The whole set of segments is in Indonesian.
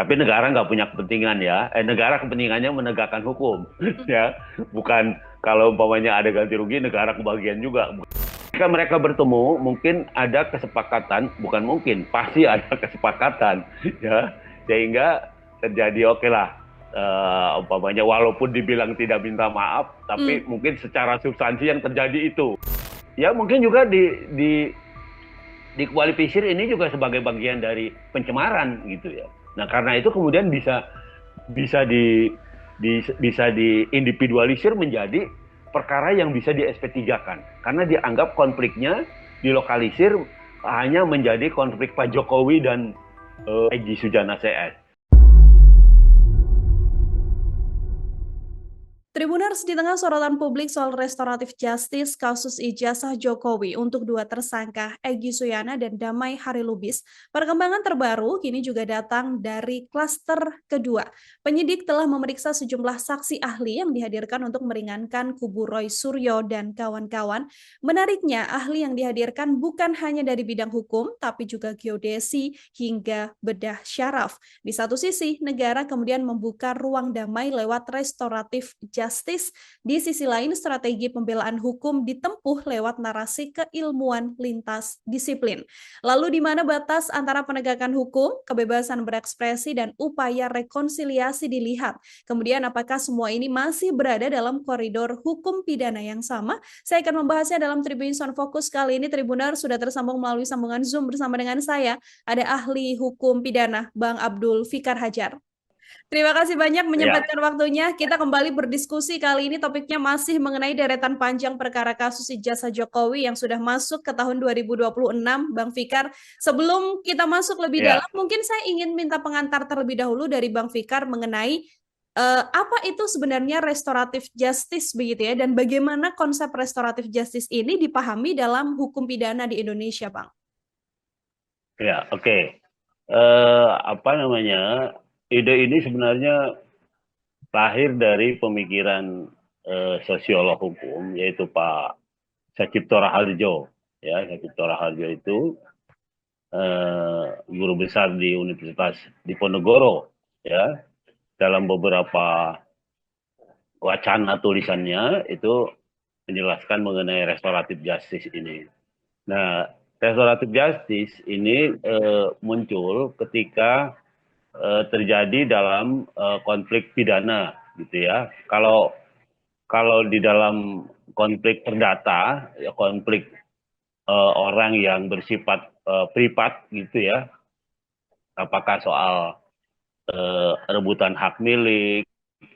Tapi negara nggak punya kepentingan ya. Negara kepentingannya menegakkan hukum, ya. Bukan kalau umpamanya ada ganti rugi, negara kebagian juga. Ketika mereka bertemu, mungkin ada kesepakatan, bukan mungkin, pasti ada kesepakatan, ya. Sehingga terjadi oke lah, umpamanya walaupun dibilang tidak minta maaf, tapi Hmm. mungkin secara substansi yang terjadi itu. Ya mungkin juga dikualifikasi ini juga sebagai bagian dari pencemaran gitu ya. Nah karena itu kemudian bisa bisa diindividualisir menjadi perkara yang bisa di SP3 kan, karena dianggap konfliknya dilokalisir hanya menjadi konflik Pak Jokowi dan Egy Sujana CS. Tribuners di tengah sorotan publik soal restoratif justice kasus ijazah Jokowi untuk dua tersangka Egy Suyana dan Damai Harilubis, perkembangan terbaru kini juga datang dari klaster kedua. Penyidik telah memeriksa sejumlah saksi ahli yang dihadirkan untuk meringankan kubu Roy Suryo dan kawan-kawan. Menariknya, ahli yang dihadirkan bukan hanya dari bidang hukum, tapi juga geodesi hingga bedah syaraf. Di satu sisi, negara kemudian membuka ruang damai lewat restoratif justice. Di sisi lain, strategi pembelaan hukum ditempuh lewat narasi keilmuan lintas disiplin. Lalu di mana batas antara penegakan hukum, kebebasan berekspresi, dan upaya rekonsiliasi dilihat? Kemudian apakah semua ini masih berada dalam koridor hukum pidana yang sama? Saya akan membahasnya dalam Tribunson Fokus kali ini. Tribuner sudah tersambung melalui sambungan Zoom bersama dengan saya. Ada ahli hukum pidana, Bang Abdul Fikar Hajar. Terima kasih banyak Ya, menyempatkan waktunya. Kita kembali berdiskusi kali ini topiknya masih mengenai deretan panjang perkara kasus ijazah Jokowi yang sudah masuk ke tahun 2026, Bang Fikar. Sebelum kita masuk lebih dalam, ya. mungkin saya ingin minta pengantar terlebih dahulu dari Bang Fikar mengenai apa itu sebenarnya restoratif justice begitu ya, dan bagaimana konsep restoratif justice ini dipahami dalam hukum pidana di Indonesia, Bang. Ya, oke. Apa namanya? Ide ini sebenarnya lahir dari pemikiran sosiolog hukum, yaitu Pak Sacipto Raharjo. Ya, Sacipto Raharjo itu guru besar di Universitas Diponegoro. Ya, dalam beberapa wacana tulisannya itu menjelaskan mengenai restoratif justice ini. Nah, restoratif justice ini muncul ketika terjadi dalam konflik pidana gitu ya. Kalau kalau di dalam konflik perdata, ya konflik orang yang bersifat privat gitu ya, apakah soal rebutan hak milik,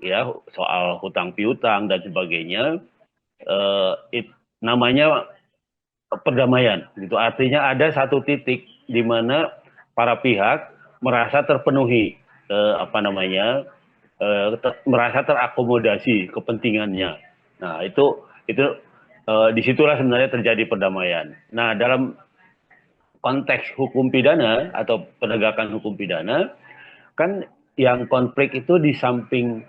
ya, soal hutang piutang dan sebagainya, eh, it, namanya perdamaian gitu. Artinya ada satu titik di mana para pihak merasa terpenuhi, apa namanya, merasa terakomodasi kepentingannya. Nah itu disitulah sebenarnya terjadi perdamaian. Nah dalam konteks hukum pidana atau penegakan hukum pidana kan yang konflik itu di samping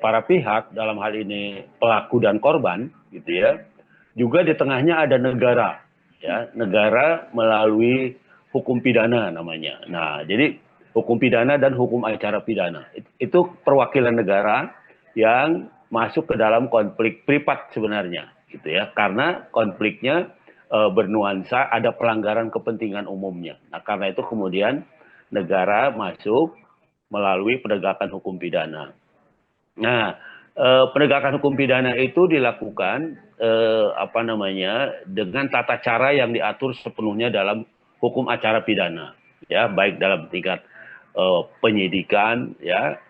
para pihak dalam hal ini pelaku dan korban gitu ya, juga di tengahnya ada negara, ya, negara melalui hukum pidana namanya. Nah, jadi hukum pidana dan hukum acara pidana itu perwakilan negara yang masuk ke dalam konflik privat sebenarnya, gitu ya, karena konfliknya bernuansa ada pelanggaran kepentingan umumnya. Nah, karena itu kemudian negara masuk melalui penegakan hukum pidana. Nah, penegakan hukum pidana itu dilakukan apa namanya dengan tata cara yang diatur sepenuhnya dalam hukum acara pidana, ya, baik dalam tingkat penyidikan, ya,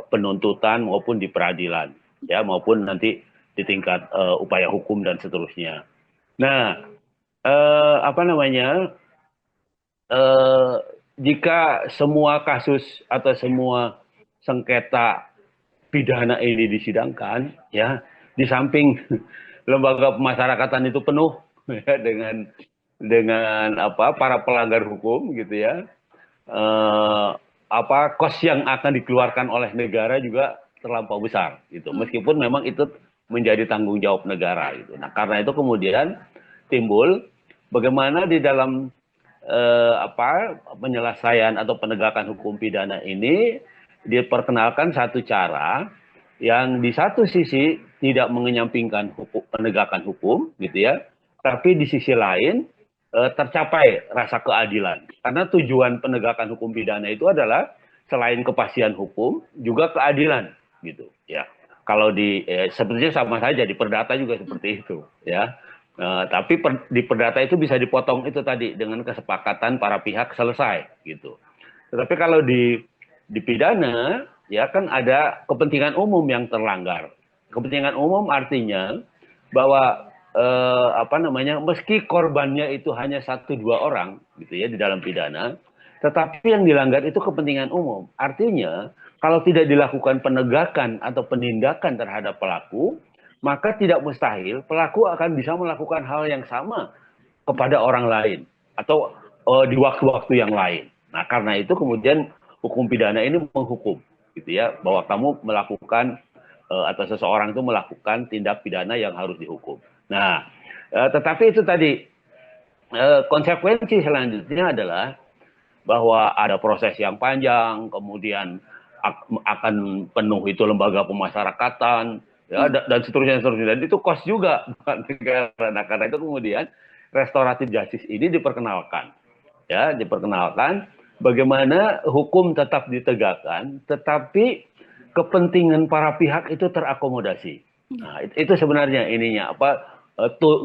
penuntutan maupun di peradilan, ya, maupun nanti di tingkat upaya hukum dan seterusnya. Nah, apa namanya? eh, Jika semua kasus atau semua sengketa pidana ini disidangkan, ya, di samping lembaga pemasyarakatan itu penuh ya, dengan apa para pelanggar hukum gitu ya, eh, apa kos yang akan dikeluarkan oleh negara juga terlampau besar gitu, Hmm. meskipun memang itu menjadi tanggung jawab negara gitu. Nah karena itu kemudian timbul bagaimana di dalam penyelesaian atau penegakan hukum pidana ini diperkenalkan satu cara yang di satu sisi tidak mengenyampingkan penegakan hukum, gitu ya, tapi di sisi lain tercapai rasa keadilan. Karena tujuan penegakan hukum pidana itu adalah selain kepastian hukum juga keadilan, gitu ya. Kalau sepertinya sama saja di perdata juga seperti itu, ya. Tapi di perdata itu bisa dipotong itu tadi dengan kesepakatan para pihak selesai, gitu. Tetapi kalau di pidana ya kan ada kepentingan umum yang terlanggar. Kepentingan umum artinya bahwa meski korbannya itu hanya 1-2 orang gitu ya di dalam pidana, tetapi yang dilanggar itu kepentingan umum. Artinya kalau tidak dilakukan penegakan atau penindakan terhadap pelaku, maka tidak mustahil pelaku akan bisa melakukan hal yang sama kepada orang lain atau di waktu-waktu yang lain. Nah, karena itu kemudian hukum pidana ini menghukum gitu ya bahwa kamu melakukan atau seseorang itu melakukan tindak pidana yang harus dihukum. Nah, tetapi itu tadi konsekuensi selanjutnya adalah bahwa ada proses yang panjang, kemudian akan penuh itu lembaga pemasyarakatan, ya, dan seterusnya. Dan itu cost juga buat negara. Nah, karena itu kemudian restoratif justice ini diperkenalkan, ya, diperkenalkan bagaimana hukum tetap ditegakkan, tetapi kepentingan para pihak itu terakomodasi. Nah, itu sebenarnya ininya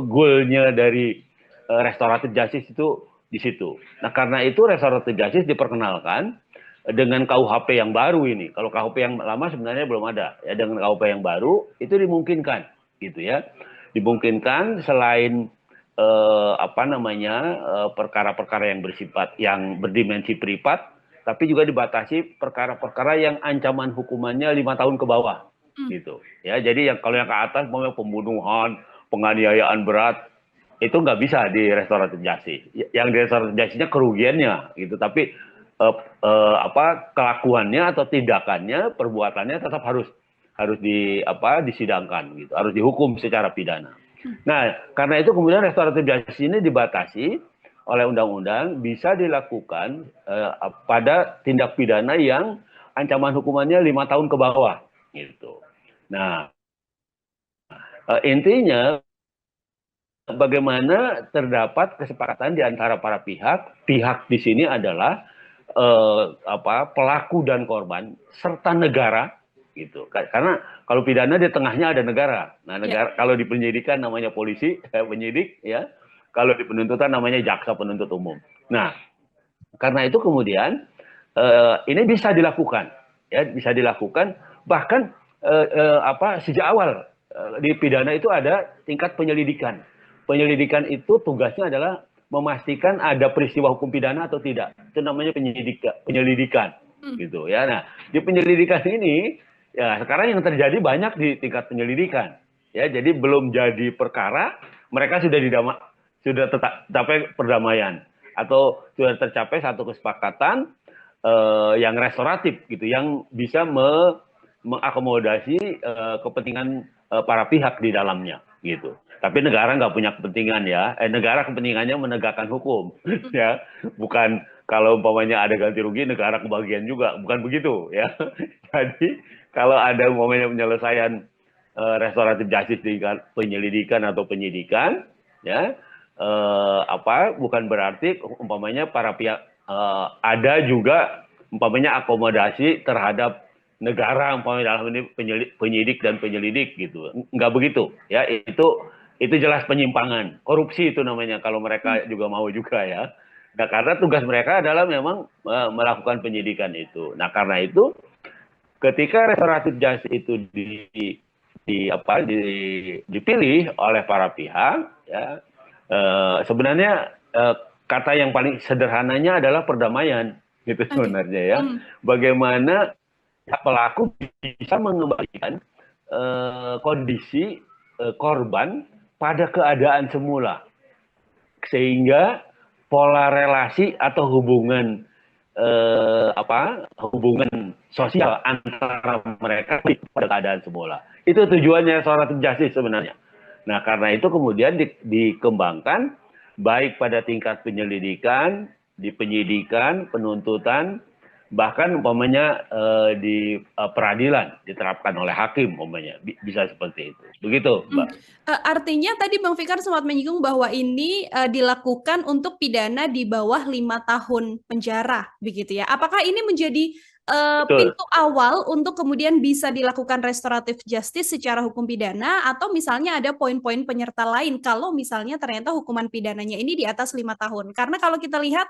goalnya dari restoratif justice itu di situ. Nah, karena itu restoratif justice diperkenalkan dengan KUHP yang baru ini. Kalau KUHP yang lama sebenarnya belum ada. Ya, dengan KUHP yang baru itu dimungkinkan, gitu ya. Dimungkinkan selain perkara-perkara yang bersifat yang berdimensi privat, tapi juga dibatasi perkara-perkara yang ancaman hukumannya 5 tahun ke bawah, gitu. Ya, jadi kalau yang ke atas, mau pembunuhan, penganiayaan berat, itu nggak bisa di restoratif justice. Yang di restoratif justice-nya kerugiannya, gitu. Tapi kelakuannya atau tindakannya, perbuatannya tetap harus disidangkan, gitu. Harus dihukum secara pidana. Nah, karena itu kemudian restoratif justice ini dibatasi oleh undang-undang bisa dilakukan pada tindak pidana yang ancaman hukumannya 5 tahun ke bawah, gitu. Nah, intinya bagaimana terdapat kesepakatan di antara para pihak. Pihak di sini adalah pelaku dan korban serta negara, gitu. Karena kalau pidana di tengahnya ada negara. Nah, negara kalau di penyidikan namanya polisi, penyidik, ya. Kalau di penuntutan namanya jaksa penuntut umum. Nah, karena itu kemudian ini bisa dilakukan, ya, bisa dilakukan bahkan sejak awal di pidana itu ada tingkat penyelidikan. Penyelidikan itu tugasnya adalah memastikan ada peristiwa hukum pidana atau tidak. Itu namanya penyelidikan, gitu ya. Nah, di penyelidikan ini ya sekarang yang terjadi banyak di tingkat penyelidikan. Ya, jadi belum jadi perkara, mereka sudah tercapai perdamaian atau sudah tercapai satu kesepakatan yang restoratif, gitu, yang bisa mengakomodasi kepentingan para pihak di dalamnya, gitu. Tapi negara nggak punya kepentingan, ya. Negara kepentingannya menegakkan hukum, ya. Bukan kalau umpamanya ada ganti rugi, negara kebagian juga, bukan begitu, ya. Jadi kalau ada umpamanya penyelesaian restoratif justice di penyelidikan atau penyidikan, ya, bukan berarti umpamanya para pihak ada juga umpamanya akomodasi terhadap negara, umpamanya dalam ini penyidik dan penyelidik, gitu. Nggak begitu, ya. Itu jelas penyimpangan, korupsi itu namanya kalau mereka juga mau juga, ya. Nah, karena tugas mereka adalah memang melakukan penyidikan itu. Nah, karena itu ketika restoratif justice itu dipilih oleh para pihak, ya, sebenarnya kata yang paling sederhananya adalah perdamaian, gitu sebenarnya, ya. Bagaimana pelaku bisa mengembalikan kondisi korban pada keadaan semula, sehingga pola relasi atau hubungan hubungan sosial antara mereka pada keadaan semula. Itu tujuannya restoratif justice sebenarnya. Nah, karena itu kemudian dikembangkan baik pada tingkat penyelidikan, di penyidikan, penuntutan, bahkan umpamanya di peradilan diterapkan oleh hakim umpamanya bisa seperti itu. Begitu, Hmm. Mbak. Artinya tadi Bang Fikar sempat menyinggung bahwa ini dilakukan untuk pidana di bawah 5 tahun penjara, begitu ya. Apakah ini menjadi Betul. pintu awal untuk kemudian bisa dilakukan restoratif justice secara hukum pidana, atau misalnya ada poin-poin penyerta lain kalau misalnya ternyata hukuman pidananya ini di atas 5 tahun? Karena kalau kita lihat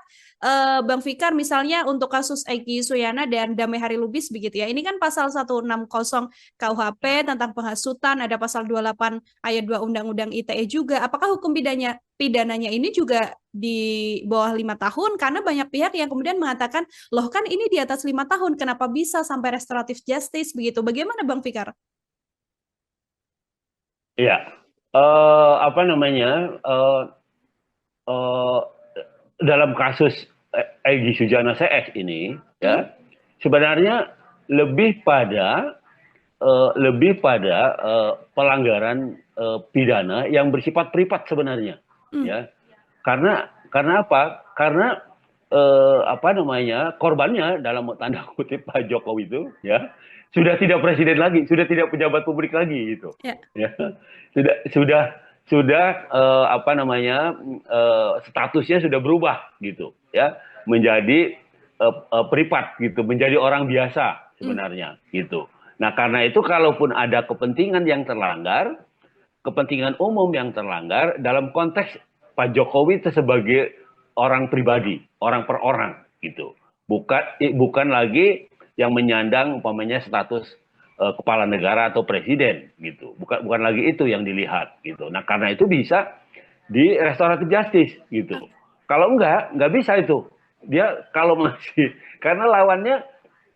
Bang Fikar misalnya untuk kasus Egy Suyana dan Damai Hari Lubis begitu ya, ini kan pasal 160 KUHP tentang penghasutan, ada pasal 28 ayat 2 Undang-Undang ITE juga. Apakah hukum pidananya ini juga di bawah 5 tahun? Karena banyak pihak yang kemudian mengatakan, loh kan ini di atas 5 tahun, kenapa bisa sampai restoratif justice begitu? Bagaimana Bang Fikar? Iya. Apa namanya? Eh, dalam kasus Egy Sujana CS ini, Hmm? ya sebenarnya lebih pada pelanggaran pidana yang bersifat privat sebenarnya, Hmm. ya. Karena apa? Karena apa namanya korbannya dalam tanda kutip Pak Jokowi itu, ya sudah tidak presiden lagi, sudah tidak pejabat publik lagi gitu, Ya. ya sudah apa namanya statusnya sudah berubah gitu, ya menjadi privat gitu, menjadi orang biasa Hmm. sebenarnya gitu. Nah karena itu kalaupun ada kepentingan yang terlanggar, kepentingan umum yang terlanggar dalam konteks Pak Jokowi itu sebagai orang pribadi, orang per orang gitu. Bukan lagi yang menyandang umpamanya status kepala negara atau presiden gitu. Bukan lagi itu yang dilihat gitu. Nah, karena itu bisa di restoratif justice gitu. Kalau nggak bisa itu. Dia kalau masih karena lawannya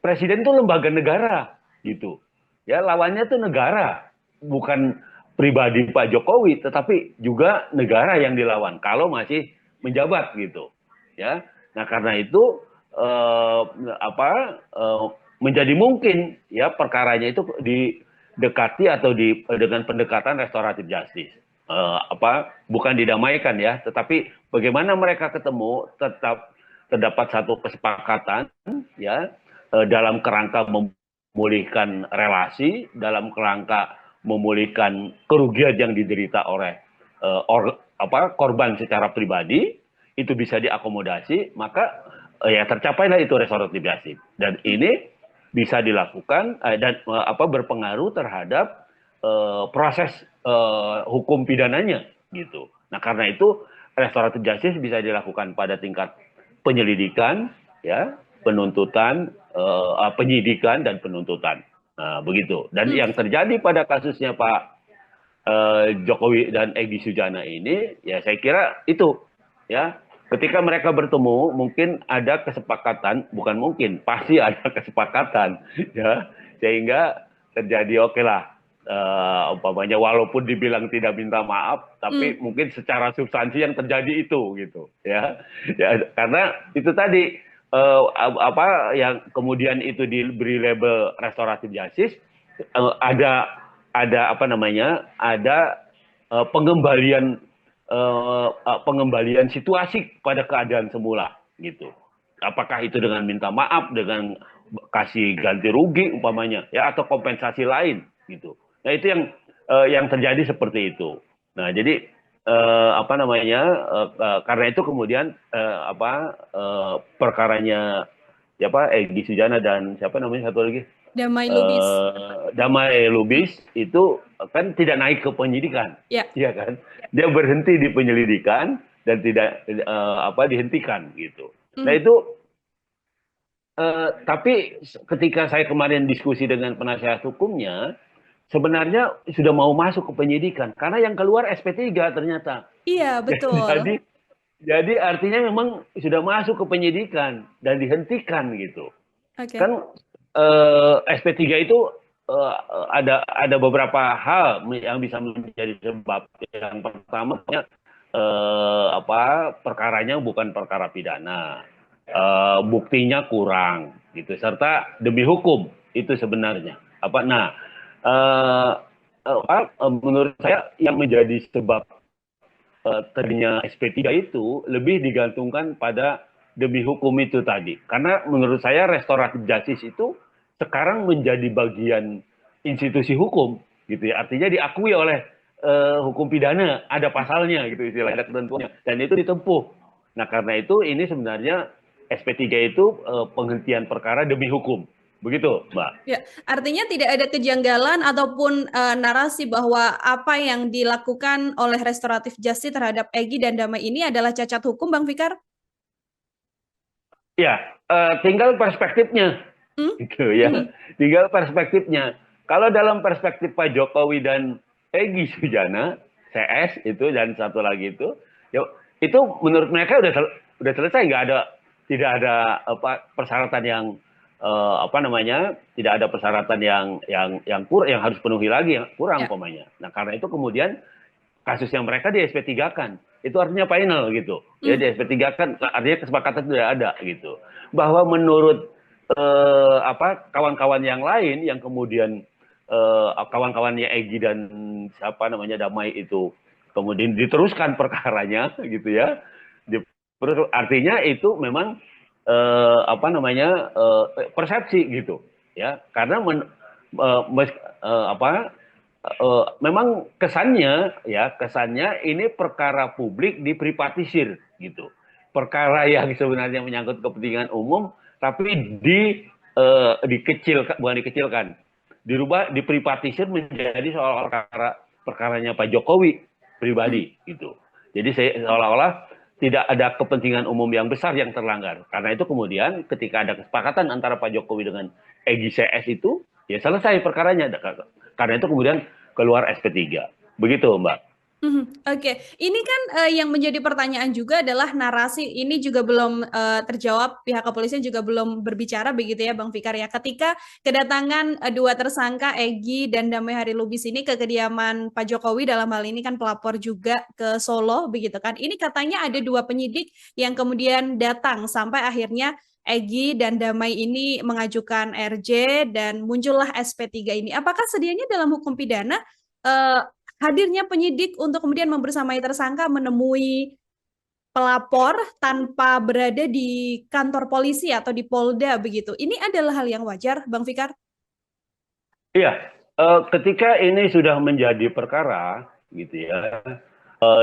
presiden itu lembaga negara gitu. Ya, lawannya itu negara, bukan pribadi Pak Jokowi, tetapi juga negara yang dilawan kalau masih menjabat gitu, ya. Nah karena itu eh, apa menjadi mungkin ya perkaranya itu didekati atau dengan pendekatan restoratif justice. Apa bukan didamaikan ya, tetapi bagaimana mereka ketemu tetap terdapat satu kesepakatan ya dalam kerangka memulihkan relasi, dalam kerangka memulihkan kerugian yang diderita oleh korban secara pribadi, itu bisa diakomodasi, maka ya tercapailah itu restoratif justice. Dan ini bisa dilakukan dan berpengaruh terhadap proses hukum pidananya gitu. Nah karena itu restoratif justice bisa dilakukan pada tingkat penyelidikan, ya, penuntutan, penyidikan dan penuntutan. Nah, begitu. Dan Hmm. yang terjadi pada kasusnya Pak Jokowi dan Egy Sujana ini, ya saya kira itu, ya, ketika mereka bertemu, mungkin ada kesepakatan, bukan mungkin, pasti ada kesepakatan, ya, sehingga terjadi oke lah, umpamanya walaupun dibilang tidak minta maaf, Hmm. tapi mungkin secara substansi yang terjadi itu, gitu, ya, karena itu tadi apa yang kemudian itu diberi label restoratif justice, ada apa namanya ada pengembalian situasi pada keadaan semula gitu. Apakah itu dengan minta maaf, dengan kasih ganti rugi umpamanya, ya atau kompensasi lain gitu. Nah itu yang terjadi seperti itu. Nah jadi apa namanya karena itu kemudian perkaranya siapa Egy Sujana dan siapa namanya satu lagi Damai Lubis. Damai Lubis itu kan tidak naik ke penyidikan, Ya. ya kan? Dia berhenti di penyelidikan dan tidak dihentikan gitu. Nah Hmm. itu tapi ketika saya kemarin diskusi dengan penasihat hukumnya, sebenarnya sudah mau masuk ke penyidikan karena yang keluar SP3 ternyata. Iya, betul. Jadi jadi artinya memang sudah masuk ke penyidikan dan dihentikan gitu. Oke. Kan SP3 itu ada beberapa hal yang bisa menjadi sebab. Yang pertama perkaranya bukan perkara pidana, buktinya kurang gitu, serta demi hukum itu sebenarnya menurut saya yang menjadi sebab terjadinya SP3 itu lebih digantungkan pada demi hukum itu tadi. Karena menurut saya restoratif justice itu sekarang menjadi bagian institusi hukum gitu ya. Artinya diakui oleh hukum pidana, ada pasalnya gitu istilahnya, ada ketentuannya, dan itu ditempuh. Nah, karena itu ini sebenarnya SP3 itu penghentian perkara demi hukum. Begitu, Mbak. Ya, artinya tidak ada kejanggalan ataupun narasi bahwa apa yang dilakukan oleh restoratif justice terhadap Egy dan Damai ini adalah cacat hukum, Bang Fikar? Ya, tinggal perspektifnya, Hmm? gitu ya. Mhm. Tinggal perspektifnya. Kalau dalam perspektif Pak Jokowi dan Egy Sujana, CS itu dan satu lagi itu, ya, itu menurut mereka udah selesai, nggak ada, tidak ada apa persyaratan yang apa namanya, tidak ada persyaratan yang kurang, yang harus penuhi lagi, yang kurang Ya. umpamanya. Nah, karena itu kemudian kasusnya mereka di SP3 kan. Itu artinya final gitu. Ya Hmm. di SP3 kan artinya kesepakatan sudah ada gitu. Bahwa menurut apa kawan-kawan yang lain yang kemudian kawan-kawannya Egy dan siapa namanya Damai itu kemudian diteruskan perkaranya gitu ya. Artinya itu memang apa namanya persepsi gitu ya. Karena apa memang kesannya ini perkara publik diprivatisir gitu. Perkara yang sebenarnya menyangkut kepentingan umum tapi bukan dikecilkan, dirubah, diprivatisir menjadi seolah-olah perkaranya Pak Jokowi Hmm. pribadi gitu. Jadi seolah-olah tidak ada kepentingan umum yang besar yang terlanggar. Karena itu kemudian ketika ada kesepakatan antara Pak Jokowi dengan Egy CS itu, ya selesai perkaranya. Karena itu kemudian keluar SP3. Begitu, Mbak. Mhm, oke. Ini kan, yang menjadi pertanyaan juga adalah narasi ini juga belum, terjawab, pihak kepolisian juga belum berbicara begitu ya Bang Fikar ya, ketika kedatangan, 2 tersangka Egy dan Damai Harilubis ini ke kediaman Pak Jokowi, dalam hal ini kan pelapor juga ke Solo begitu kan. Ini katanya ada 2 penyidik yang kemudian datang sampai akhirnya Egy dan Damai ini mengajukan RJ dan muncullah SP3 ini. Apakah sedianya dalam hukum pidana, eee hadirnya penyidik untuk kemudian membersamai tersangka menemui pelapor tanpa berada di kantor polisi atau di Polda begitu. Ini adalah hal yang wajar, Bang Fikar? Iya, ketika ini sudah menjadi perkara, gitu ya,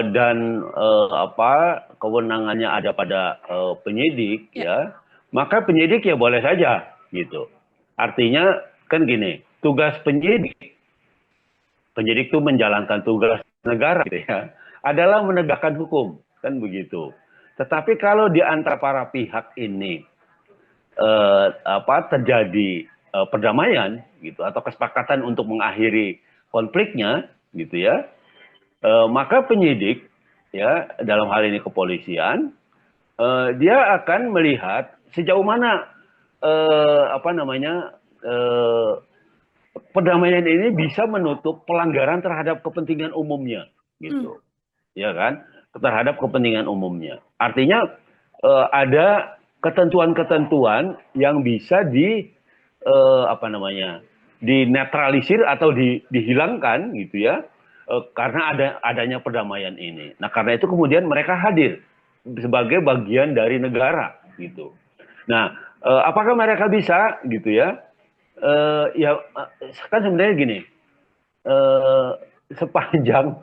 dan apa kewenangannya ada pada penyidik, Ya. ya, maka penyidik ya boleh saja, gitu. Artinya kan gini, tugas penyidik itu menjalankan tugas negara, gitu ya, adalah menegakkan hukum, kan begitu. Tetapi kalau di antara para pihak ini apa terjadi perdamaian gitu atau kesepakatan untuk mengakhiri konfliknya gitu ya, maka penyidik ya dalam hal ini kepolisian dia akan melihat sejauh mana apa namanya perdamaian ini bisa menutup pelanggaran terhadap kepentingan umumnya Hmm. gitu, ya kan, terhadap kepentingan umumnya. Artinya ada ketentuan-ketentuan yang bisa apa namanya dinetralisir atau dihilangkan gitu ya, karena adanya perdamaian ini. Nah karena itu kemudian mereka hadir sebagai bagian dari negara gitu. Nah apakah mereka bisa gitu ya? Ya kan sebenarnya gini, eh, sepanjang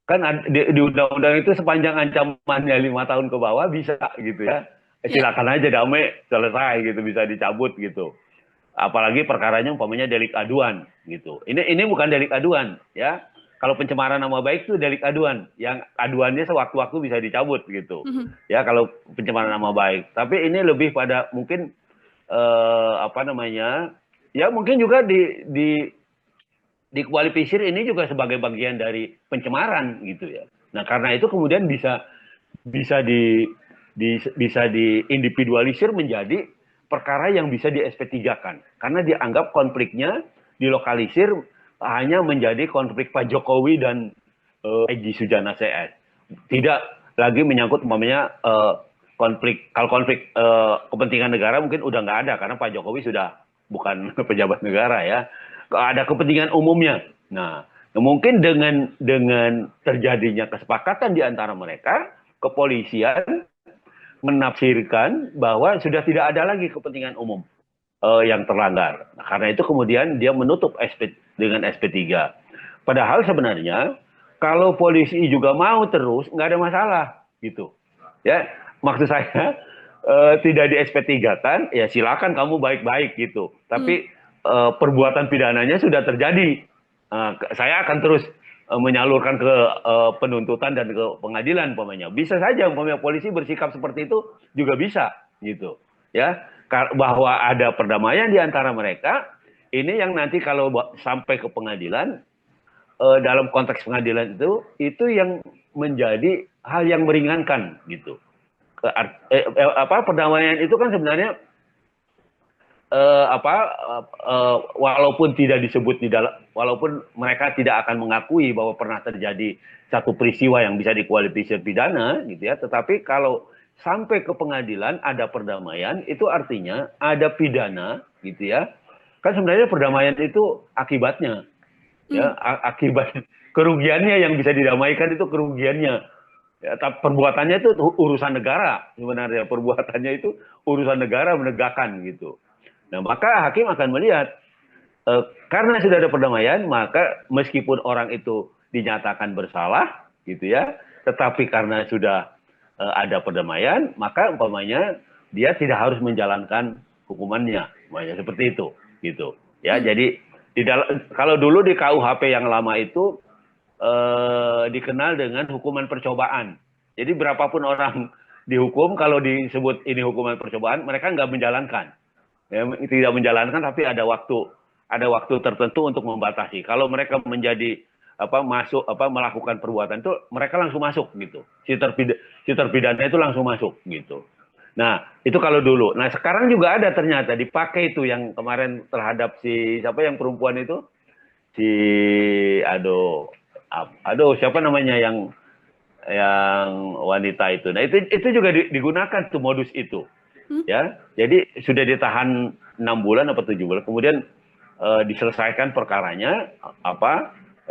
kan di undang-undang itu sepanjang ancamannya 5 tahun ke bawah bisa gitu ya, Ya. silakan aja damai selesai gitu, bisa dicabut gitu, apalagi perkaranya umpamanya delik aduan gitu. Ini bukan delik aduan ya, kalau pencemaran nama baik itu delik aduan yang aduannya sewaktu-waktu bisa dicabut gitu Mhm. ya kalau pencemaran nama baik. Tapi ini lebih pada mungkin apa namanya ya mungkin juga dikualifikasi ini juga sebagai bagian dari pencemaran gitu ya. Nah karena itu kemudian bisa bisa diindividualisir menjadi perkara yang bisa di SP3 kan, karena dianggap konfliknya dilokalisir hanya menjadi konflik Pak Jokowi dan Egy Sujana CS, tidak lagi menyangkut umpamanya kalau konflik kepentingan negara mungkin udah nggak ada karena Pak Jokowi sudah bukan pejabat negara ya, ada kepentingan umumnya. Nah, mungkin dengan terjadinya kesepakatan di antara mereka, kepolisian menafsirkan bahwa sudah tidak ada lagi kepentingan umum yang terlanggar. Nah, karena itu kemudian dia menutup dengan SP3. Padahal sebenarnya kalau polisi juga mau terus nggak ada masalah gitu. Ya, maksud saya tidak di SP3 kan, ya silakan kamu baik-baik gitu. Tapi perbuatan pidananya sudah terjadi. Saya akan terus menyalurkan ke penuntutan dan ke pengadilan umpamanya. Bisa saja umpamanya polisi bersikap seperti itu juga bisa gitu. Ya, bahwa ada perdamaian di antara mereka, ini yang nanti kalau sampai ke pengadilan, dalam konteks pengadilan itu yang menjadi hal yang meringankan gitu. Perdamaian itu kan sebenarnya walaupun tidak disebut di dalam, walaupun mereka tidak akan mengakui bahwa pernah terjadi satu peristiwa yang bisa dikualifikasi pidana gitu ya, tetapi kalau sampai ke pengadilan ada perdamaian, itu artinya ada pidana gitu ya. Kan sebenarnya perdamaian itu akibatnya ya, akibat kerugiannya yang bisa didamaikan itu kerugiannya. Ya, perbuatannya itu urusan negara sebenarnya, perbuatannya itu urusan negara menegakkan gitu. Nah, maka hakim akan melihat karena sudah ada perdamaian, maka meskipun orang itu dinyatakan bersalah gitu ya, tetapi karena sudah ada perdamaian, maka umpamanya dia tidak harus menjalankan hukumannya, umpamanya seperti itu gitu. Ya, jadi kalau dulu di KUHP yang lama itu dikenal dengan hukuman percobaan. Jadi berapapun orang dihukum, kalau disebut ini hukuman percobaan, mereka nggak menjalankan. Ya, tidak menjalankan, tapi ada waktu tertentu untuk membatasi. Kalau mereka menjadi melakukan perbuatan itu, mereka langsung masuk gitu. Si terpidana itu langsung masuk gitu. Nah, itu kalau dulu. Nah, sekarang juga ada ternyata dipakai itu yang kemarin terhadap si siapa yang perempuan itu, si siapa namanya yang wanita itu. Nah, itu juga digunakan tuh modus itu. Ya, jadi sudah ditahan 6 bulan atau 7 bulan, kemudian diselesaikan perkaranya,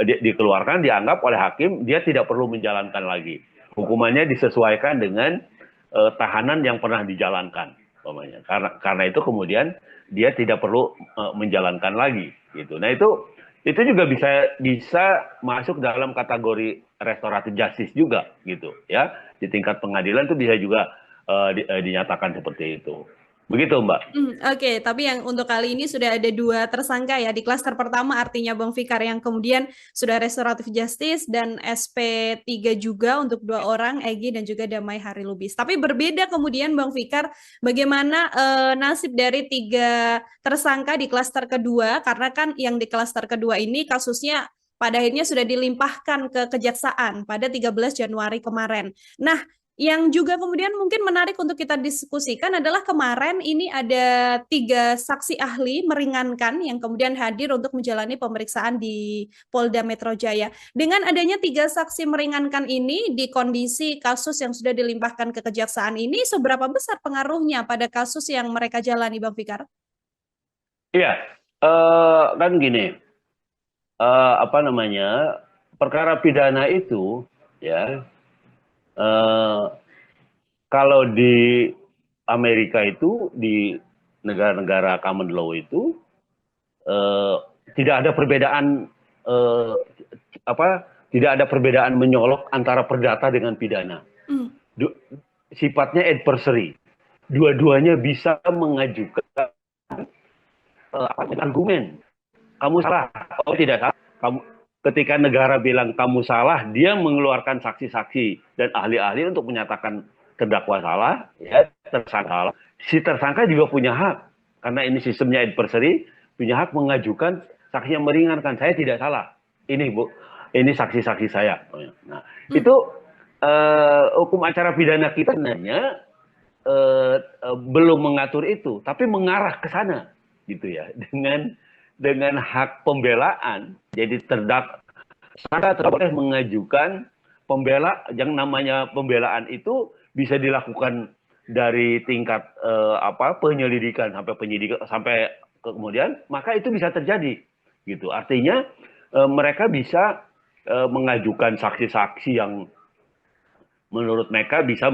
dikeluarkan, dianggap oleh hakim dia tidak perlu menjalankan lagi. Hukumannya disesuaikan dengan tahanan yang pernah dijalankan, umpamanya. Karena itu kemudian dia tidak perlu menjalankan lagi, gitu. Nah, itu juga bisa masuk dalam kategori restoratif justice juga, gitu ya. Di tingkat pengadilan itu bisa juga dinyatakan seperti itu. Begitu, Mbak. Oke, tapi yang untuk kali ini sudah ada 2 tersangka ya. Di klaster pertama artinya Bang Fikar yang kemudian sudah restoratif justice dan SP3 juga untuk 2 orang, Egy dan juga Damai Hari Lubis. Tapi berbeda kemudian Bang Fikar, bagaimana nasib dari 3 tersangka di klaster kedua, karena kan yang di klaster kedua ini kasusnya pada akhirnya sudah dilimpahkan ke kejaksaan pada 13 Januari kemarin. Nah, yang juga kemudian mungkin menarik untuk kita diskusikan adalah kemarin ini ada 3 saksi ahli meringankan yang kemudian hadir untuk menjalani pemeriksaan di Polda Metro Jaya. Dengan adanya 3 saksi meringankan ini di kondisi kasus yang sudah dilimpahkan ke kejaksaan ini, seberapa besar pengaruhnya pada kasus yang mereka jalani, Bang Fikar? Iya, kan gini, perkara pidana itu ya. Kalau di Amerika itu, di negara-negara common law itu tidak ada perbedaan eh, tidak ada perbedaan menyolok antara perdata dengan pidana. Sifatnya adversary. Dua-duanya bisa mengajukan argumen. Kamu salah, kamu tidak salah. Ketika negara bilang kamu salah, dia mengeluarkan saksi-saksi dan ahli-ahli untuk menyatakan terdakwa salah, ya, tersangka salah. Si tersangka juga punya hak, karena ini sistemnya adversary, punya hak mengajukan saksi yang meringankan. Saya tidak salah. Ini Bu, ini saksi-saksi saya. Nah, itu hukum acara pidana kita sebenarnya belum mengatur itu, tapi mengarah ke sana, gitu ya, dengan hak pembelaan. Jadi terdakwa boleh mengajukan yang namanya pembelaan itu bisa dilakukan dari tingkat penyelidikan sampai penyidikan sampai kemudian, maka itu bisa terjadi gitu. Artinya mereka bisa mengajukan saksi-saksi yang menurut mereka bisa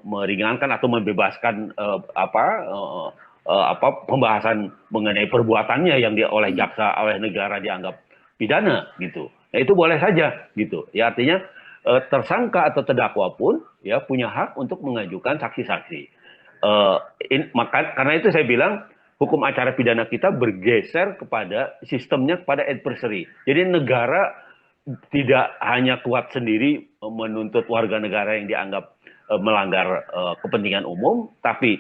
meringankan atau membebaskan pembahasan mengenai perbuatannya yang oleh jaksa, oleh negara dianggap pidana gitu. Nah, itu boleh saja gitu. Ya, artinya tersangka atau terdakwa pun ya punya hak untuk mengajukan saksi-saksi. Karena itu saya bilang hukum acara pidana kita bergeser kepada sistemnya, kepada adversary. Jadi negara tidak hanya kuat sendiri menuntut warga negara yang dianggap melanggar kepentingan umum, tapi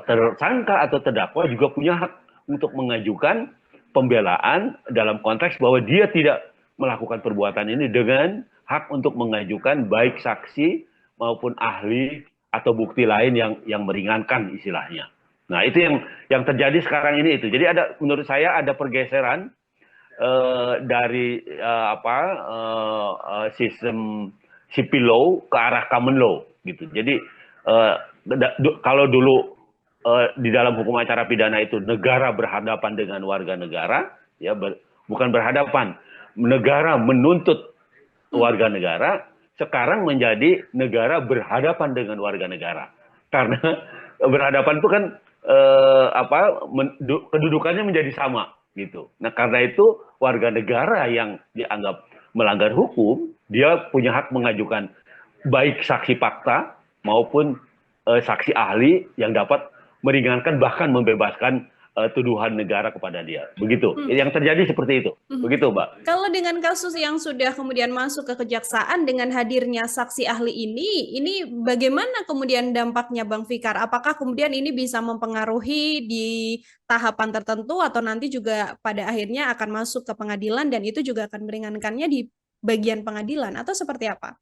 tersangka atau terdakwa juga punya hak untuk mengajukan pembelaan dalam konteks bahwa dia tidak melakukan perbuatan ini dengan hak untuk mengajukan baik saksi maupun ahli atau bukti lain yang meringankan istilahnya. Nah, itu yang terjadi sekarang ini itu. Jadi menurut saya ada pergeseran dari sistem civil law ke arah common law gitu. Jadi kalau dulu di dalam hukum acara pidana itu negara berhadapan dengan warga negara, ya bukan berhadapan, negara menuntut warga negara, sekarang menjadi negara berhadapan dengan warga negara. Karena berhadapan itu kan kedudukannya menjadi sama gitu. Nah, karena itu warga negara yang dianggap melanggar hukum, dia punya hak mengajukan baik saksi fakta maupun saksi ahli yang dapat meringankan bahkan membebaskan tuduhan negara kepada dia. Begitu. Yang terjadi seperti itu. Begitu, Mbak. Kalau dengan kasus yang sudah kemudian masuk ke kejaksaan dengan hadirnya saksi ahli ini bagaimana kemudian dampaknya Bang Fikar? Apakah kemudian ini bisa mempengaruhi di tahapan tertentu atau nanti juga pada akhirnya akan masuk ke pengadilan dan itu juga akan meringankannya di bagian pengadilan atau seperti apa?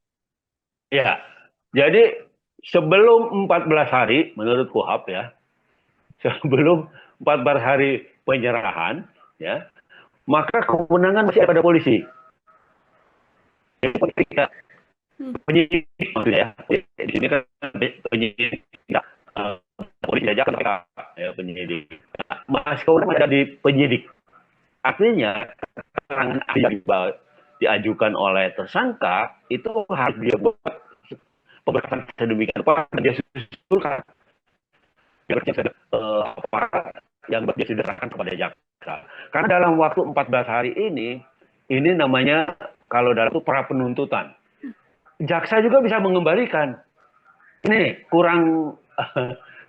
Ya, jadi sebelum 14 hari menurut KUHAP ya, sebelum 14 hari penyerahan, ya, maka kewenangan masih ada pada polisi. Penyidik maksudnya ya. Di sini kan penyidik, ya, polisi aja kan ya, penyidik. Mas kewenangan ada di penyidik. Artinya keterangan yang diajukan oleh tersangka itu harus dia buat pemberkasan sedemikian rupa dia susulkan yang dia sederhanakan kepada jaksa. Karena dalam waktu 14 hari ini namanya kalau dalam itu pra penuntutan. Jaksa juga bisa mengembalikan. Ini kurang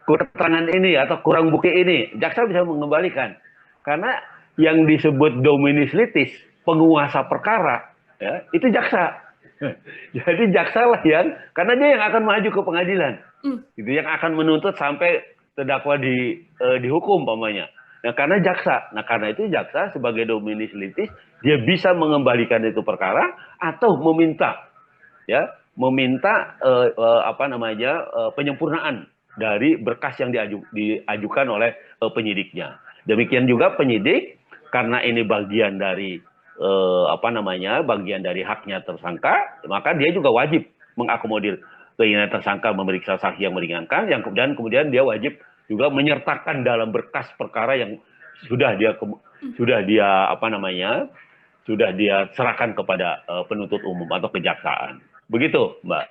keterangan ini atau kurang bukti ini. Jaksa bisa mengembalikan. Karena yang disebut dominus litis, penguasa perkara, ya, itu jaksa. Jadi jaksa lah karena dia yang akan maju ke pengadilan. Gitu, yang akan menuntut sampai terdakwa dihukum pamannya. Nah, karena itu jaksa sebagai dominus litis dia bisa mengembalikan itu perkara atau meminta penyempurnaan dari berkas yang diajukan oleh penyidiknya. Demikian juga penyidik karena ini bagian dari bagian dari haknya tersangka, maka dia juga wajib mengakomodir keinginan tersangka memeriksa saksi yang meringankan, yang kemudian dia wajib juga menyertakan dalam berkas perkara yang sudah dia serahkan kepada penuntut umum atau kejaksaan. Begitu, Mbak.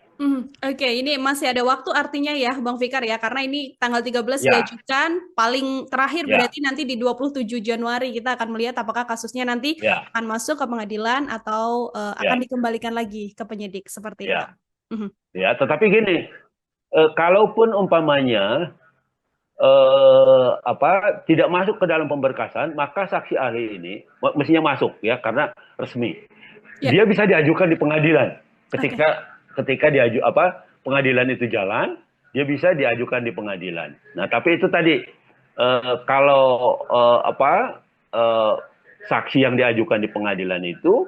Oke, ini masih ada waktu artinya ya, Bang Fikar ya, karena ini tanggal 13 Ya. diajukan, paling terakhir Ya. berarti nanti di 27 Januari kita akan melihat apakah kasusnya nanti Ya. akan masuk ke pengadilan atau akan dikembalikan lagi ke penyidik seperti itu. Ya, tetapi gini, kalaupun umpamanya tidak masuk ke dalam pemberkasan, maka saksi ahli ini mestinya masuk ya karena resmi. Dia bisa diajukan di pengadilan. Ketika pengadilan itu jalan, dia bisa diajukan di pengadilan. Nah, tapi itu tadi kalau saksi yang diajukan di pengadilan itu,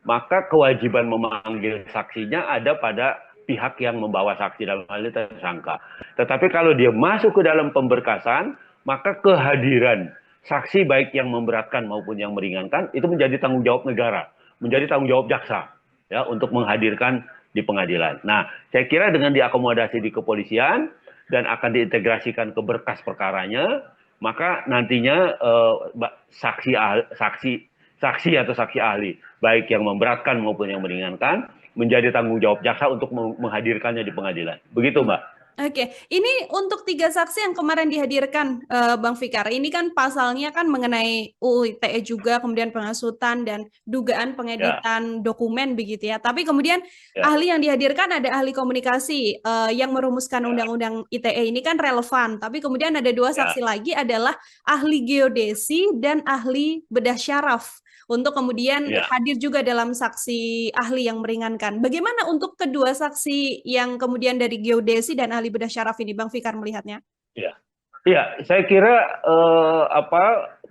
maka kewajiban memanggil saksinya ada pada pihak yang membawa saksi dalam hal ini tersangka. Tetapi kalau dia masuk ke dalam pemberkasan, maka kehadiran saksi baik yang memberatkan maupun yang meringankan itu menjadi tanggung jawab negara, menjadi tanggung jawab jaksa ya untuk menghadirkan di pengadilan. Nah, saya kira dengan diakomodasi di kepolisian dan akan diintegrasikan ke berkas perkaranya, maka nantinya saksi atau saksi ahli baik yang memberatkan maupun yang meringankan menjadi tanggung jawab jaksa untuk menghadirkannya di pengadilan. Begitu, Mbak. Oke, ini untuk 3 saksi yang kemarin dihadirkan, Bang Fikar. Ini kan pasalnya kan mengenai UU ITE juga, kemudian penghasutan dan dugaan Ya, pengeditan dokumen begitu ya. Tapi kemudian ya, ahli yang dihadirkan ada ahli komunikasi yang merumuskan ya, undang-undang ITE ini kan relevan. Tapi kemudian ada 2 saksi ya, lagi adalah ahli geodesi dan ahli bedah syaraf untuk kemudian ya, hadir juga dalam saksi ahli yang meringankan. Bagaimana untuk kedua saksi yang kemudian dari geodesi dan ahli bedah syaraf ini, Bang Fikar melihatnya? ya. Ya, saya kira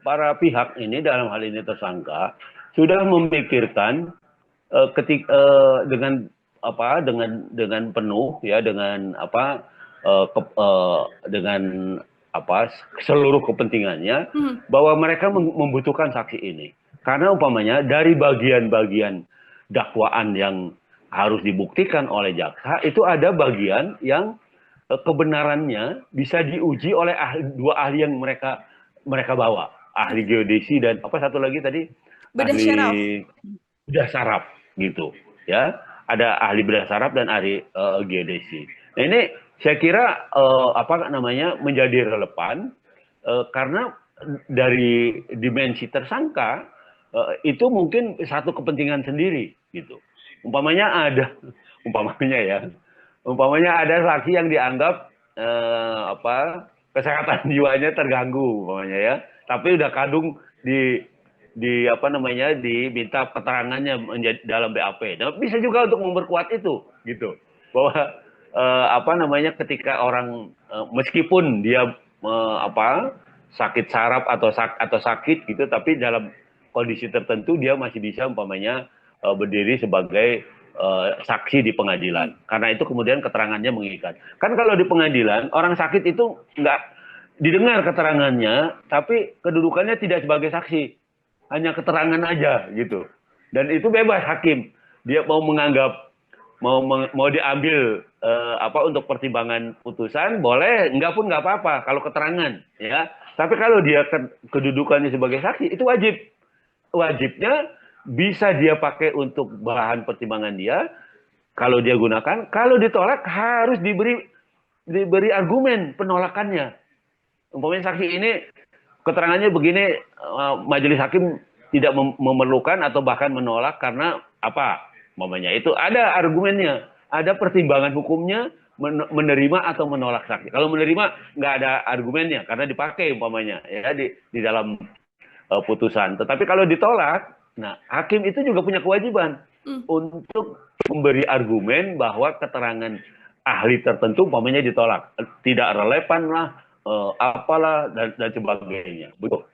para pihak ini dalam hal ini tersangka sudah memikirkan dengan dengan penuh ya dengan seluruh kepentingannya bahwa mereka membutuhkan saksi ini karena umpamanya dari bagian-bagian dakwaan yang harus dibuktikan oleh jaksa itu ada bagian yang kebenarannya bisa diuji oleh dua ahli yang mereka bawa, ahli geodesi dan apa satu lagi tadi, Bedah ahli syaraf. bedah saraf gitu ya, ada ahli bedah saraf dan ahli geodesi. Nah ini saya kira apa namanya menjadi relevan karena dari dimensi tersangka itu mungkin satu kepentingan sendiri gitu. Umpamanya ada umpamanya ya umpamanya ada saksi yang dianggap kesehatan jiwanya terganggu umpamanya ya tapi udah kadung di apa namanya diminta keterangannya dalam BAP. Nah, bisa juga untuk memperkuat itu gitu bahwa apa namanya ketika orang meskipun dia sakit saraf atau sakit gitu tapi dalam kondisi tertentu dia masih bisa umpamanya berdiri sebagai saksi di pengadilan. Karena itu kemudian keterangannya mengikat. Kan kalau di pengadilan orang sakit itu nggak didengar keterangannya, tapi kedudukannya tidak sebagai saksi, hanya keterangan aja gitu. Dan itu bebas hakim. Dia mau menganggap mau diambil untuk pertimbangan putusan boleh, enggak pun nggak apa-apa kalau keterangan ya. Tapi kalau dia kedudukannya sebagai saksi itu wajibnya bisa dia pakai untuk bahan pertimbangan dia kalau dia gunakan, kalau ditolak harus diberi argumen penolakannya. Umpamanya saksi ini keterangannya begini, majelis hakim tidak memerlukan atau bahkan menolak karena apa? Umpamanya itu ada argumennya, ada pertimbangan hukumnya menerima atau menolak saksi. Kalau menerima nggak ada argumennya karena dipakai umpamanya ya di dalam putusan. Tetapi kalau ditolak, nah hakim itu juga punya kewajiban untuk memberi argumen bahwa keterangan ahli tertentu umpamanya ditolak, tidak relevan lah, apalah dan sebagainya. Betul.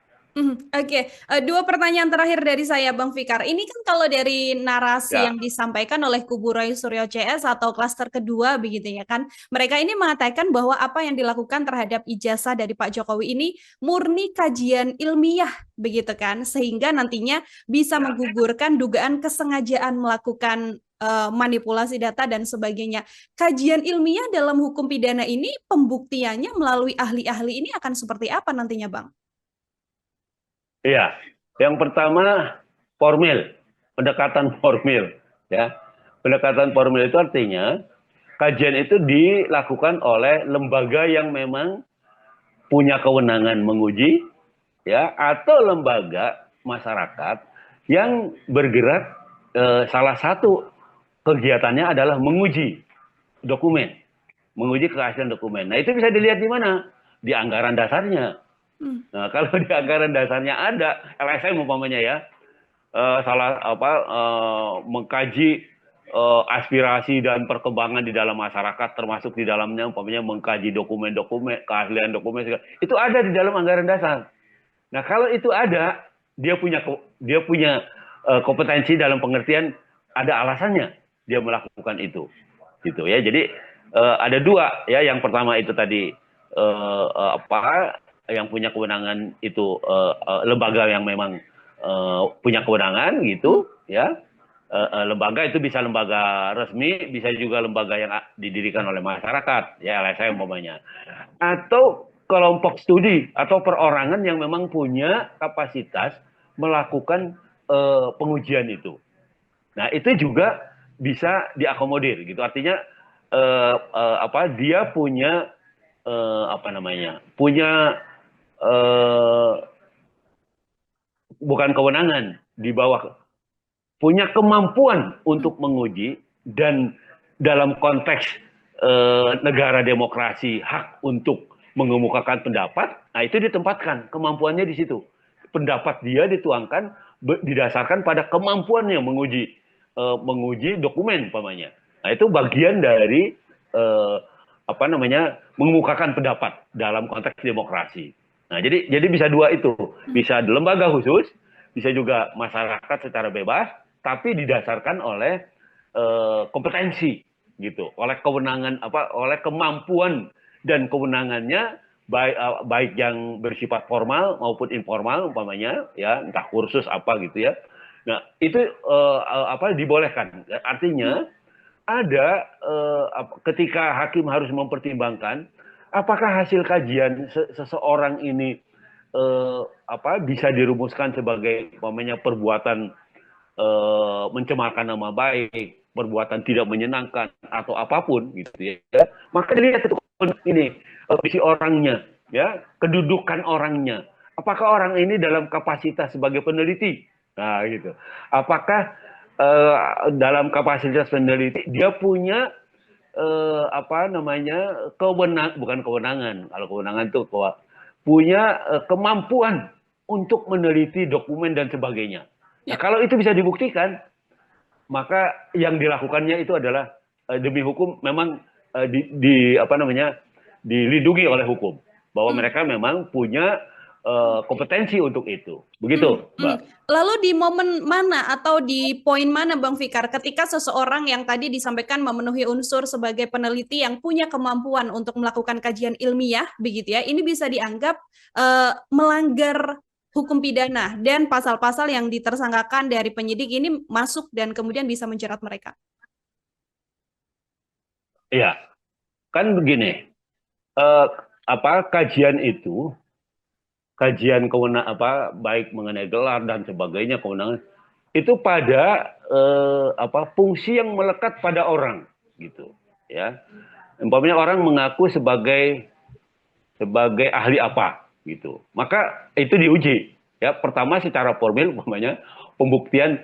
Oke, 2 pertanyaan terakhir dari saya, Bang Fikar. Ini kan kalau dari narasi Ya, yang disampaikan oleh kubu Roy Suryo CS atau klaster kedua begitu ya kan, mereka ini mengatakan bahwa apa yang dilakukan terhadap ijazah dari Pak Jokowi ini murni kajian ilmiah begitu kan, sehingga nantinya bisa ya. menggugurkan dugaan kesengajaan melakukan manipulasi data dan sebagainya. Kajian ilmiah dalam hukum pidana ini pembuktiannya melalui ahli-ahli ini akan seperti apa nantinya, Bang? Iya. Yang pertama formil, pendekatan formil, ya. Pendekatan formil itu artinya kajian itu dilakukan oleh lembaga yang memang punya kewenangan menguji, ya, atau lembaga masyarakat yang bergerak salah satu kegiatannya adalah menguji dokumen, menguji keaslian dokumen. Nah itu bisa dilihat di mana? Di anggaran dasarnya. Hmm. Nah kalau di anggaran dasarnya ada LSM umpamanya ya, mengkaji aspirasi dan perkembangan di dalam masyarakat termasuk di dalamnya umpamanya mengkaji dokumen-dokumen keahlian dokumen itu ada di dalam anggaran dasar. Nah kalau itu ada dia punya kompetensi dalam pengertian ada alasannya dia melakukan itu gitu ya. Jadi ada dua ya, yang pertama itu tadi yang punya kewenangan itu lembaga yang memang punya kewenangan gitu ya. Lembaga itu bisa lembaga resmi, bisa juga lembaga yang didirikan oleh masyarakat, ya LSM umpamanya. Atau kelompok studi atau perorangan yang memang punya kapasitas melakukan pengujian itu. Nah, itu juga bisa diakomodir gitu. Artinya dia punya punya eh, bukan kewenangan di bawah, punya kemampuan untuk menguji, dan dalam konteks negara demokrasi hak untuk mengemukakan pendapat, nah itu ditempatkan kemampuannya di situ. Pendapat dia dituangkan didasarkan pada kemampuannya menguji dokumen umpamanya. Nah itu bagian dari eh, mengemukakan pendapat dalam konteks demokrasi. Nah jadi bisa dua itu, bisa lembaga khusus, bisa juga masyarakat secara bebas, tapi didasarkan oleh kompetensi gitu, oleh kewenangan oleh kemampuan dan kewenangannya, baik yang bersifat formal maupun informal umpamanya ya, entah kursus apa gitu ya. Nah itu dibolehkan. Artinya ada ketika hakim harus mempertimbangkan apakah hasil kajian seseorang ini bisa dirumuskan sebagai perbuatan mencemarkan nama baik, perbuatan tidak menyenangkan atau apapun gitu ya. Maka dilihat itu ini kondisi orangnya, ya, kedudukan orangnya. Apakah orang ini dalam kapasitas sebagai peneliti? Nah, gitu. Apakah dalam kapasitas peneliti dia punya bukan kewenangan. Kalau kewenangan itu punya kemampuan untuk meneliti dokumen dan sebagainya. Nah, kalau itu bisa dibuktikan, maka yang dilakukannya itu adalah demi hukum, memang dilindungi oleh hukum, bahwa mereka memang punya kompetensi untuk itu. Begitu, Mbak. Lalu di momen mana atau di poin mana, Bang Fikar, ketika seseorang yang tadi disampaikan memenuhi unsur sebagai peneliti yang punya kemampuan untuk melakukan kajian ilmiah, begitu ya, ini bisa dianggap melanggar hukum pidana dan pasal-pasal yang ditersangkakan dari penyidik ini masuk dan kemudian bisa menjerat mereka? Iya, kan begini, kajian kewenangan baik mengenai gelar dan sebagainya, kewenangan itu pada fungsi yang melekat pada orang gitu ya. Umpamanya orang mengaku sebagai ahli apa gitu, maka itu diuji ya. Pertama secara formil, umpamanya pembuktian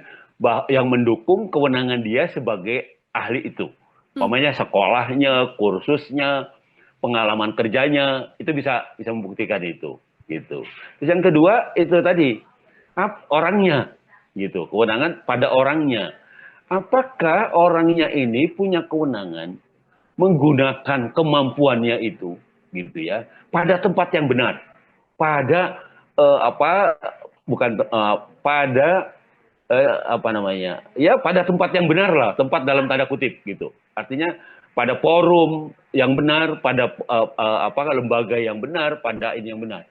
yang mendukung kewenangan dia sebagai ahli itu, umpamanya sekolahnya, kursusnya, pengalaman kerjanya, itu bisa membuktikan itu gitu. Terus yang kedua itu tadi orangnya gitu, kewenangan pada orangnya. Apakah orangnya ini punya kewenangan menggunakan kemampuannya itu gitu ya pada tempat yang benar, pada pada tempat yang benar lah, tempat dalam tanda kutip gitu. Artinya pada forum yang benar, pada lembaga yang benar, pada ini yang benar.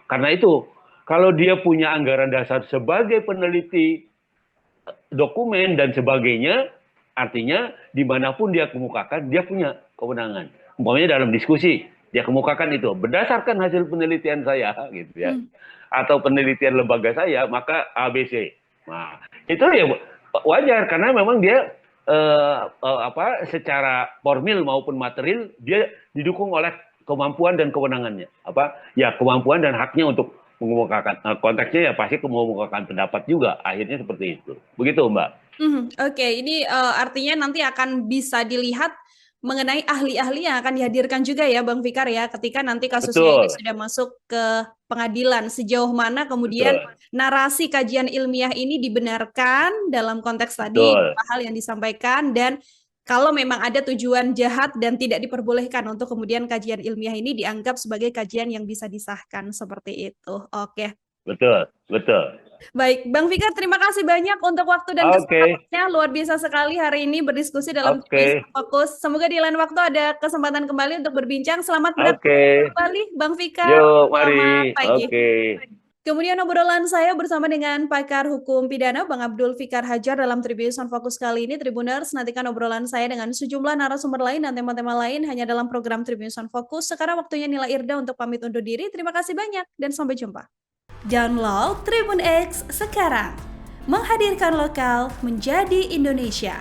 Karena itu, kalau dia punya anggaran dasar sebagai peneliti dokumen dan sebagainya, artinya dimanapun dia kemukakan, dia punya kewenangan. Umpamanya dalam diskusi, dia kemukakan itu berdasarkan hasil penelitian saya, gitu ya, atau penelitian lembaga saya, maka ABC. Nah, itu ya wajar karena memang dia secara formil maupun material dia didukung oleh kemampuan dan kewenangannya, kemampuan dan haknya untuk mengemukakan, konteksnya ya pasti mengemukakan pendapat juga, akhirnya seperti itu. Begitu, Mbak. Oke, ini artinya nanti akan bisa dilihat mengenai ahli-ahli yang akan dihadirkan juga ya, Bang Fikar ya, ketika nanti kasusnya ini sudah masuk ke pengadilan, sejauh mana kemudian narasi kajian ilmiah ini dibenarkan dalam konteks tadi hal yang disampaikan, dan kalau memang ada tujuan jahat dan tidak diperbolehkan untuk kemudian kajian ilmiah ini dianggap sebagai kajian yang bisa disahkan, seperti itu. Oke. Betul. Baik, Bang Fikar, terima kasih banyak untuk waktu dan kesempatannya. Luar biasa sekali hari ini berdiskusi dalam Fokus. Semoga di lain waktu ada kesempatan kembali untuk berbincang. Selamat beraktivitas kembali, Bang Fikar. Yuk, mari. Kemudian obrolan saya bersama dengan pakar hukum pidana Bang Abdul Fikar Hajar dalam Tribun Fokus kali ini. Tribuners, nantikan obrolan saya dengan sejumlah narasumber lain dan tema-tema lain hanya dalam program Tribun Fokus. Sekarang waktunya Nila Irda untuk pamit undur diri. Terima kasih banyak dan sampai jumpa. Download Tribun X sekarang, menghadirkan lokal menjadi Indonesia.